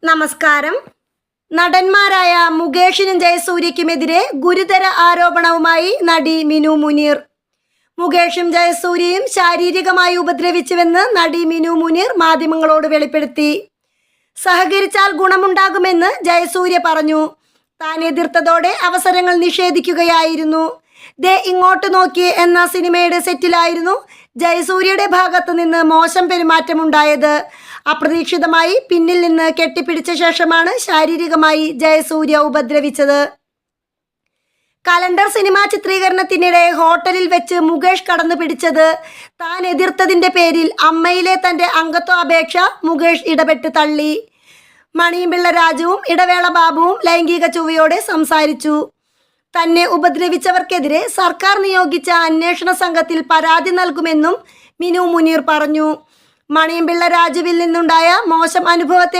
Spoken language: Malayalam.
നമസ്കാരം. നടന്മാരായ മുകേഷിനും ജയസൂര്യയ്ക്കുമെതിരെ ഗുരുതര ആരോപണവുമായി നടി മിനു മുനീർ. മുകേഷും ജയസൂര്യയും ശാരീരികമായി ഉപദ്രവിച്ചുവെന്ന് നടി മിനു മുനീർ മാധ്യമങ്ങളോട് വെളിപ്പെടുത്തി. സഹകരിച്ചാൽ ഗുണമുണ്ടാകുമെന്ന് ജയസൂര്യ പറഞ്ഞു. താൻ എതിർത്തതോടെ അവസരങ്ങൾ നിഷേധിക്കുകയായിരുന്നു. ദേ ഇങ്ങോട്ട് നോക്കിയേ എന്ന സിനിമയുടെ സെറ്റിലായിരുന്നു ജയസൂര്യയുടെ ഭാഗത്തു നിന്ന് മോശം പെരുമാറ്റമുണ്ടായത്. അപ്രതീക്ഷിതമായി പിന്നിൽ നിന്ന് കെട്ടിപ്പിടിച്ച ശേഷമാണ് ശാരീരികമായി ജയസൂര്യ ഉപദ്രവിച്ചത്. കലണ്ടർ സിനിമാ ചിത്രീകരണത്തിനിടെ ഹോട്ടലിൽ വെച്ച് മുകേഷ് കടന്നു പിടിച്ചത് താൻ എതിർത്തതിന്റെ പേരിൽ അമ്മയിലെ തന്റെ അംഗത്വാപേക്ഷ മുകേഷ് ഇടപെട്ട് തള്ളി. മണിയമ്പിള്ള രാജുവും ഇടവേള ബാബുവും ലൈംഗിക ചുവയോടെ സംസാരിച്ചു. തന്നെ ഉപദ്രവിച്ചവർക്കെതിരെ സർക്കാർ നിയോഗിച്ച അന്വേഷണ സംഘത്തിൽ പരാതി നൽകുമെന്നും മിനു മുനീർ പറഞ്ഞു. മണിയമ്പിള്ള രാജുവിൽ നിന്നുണ്ടായ മോശം അനുഭവത്തെ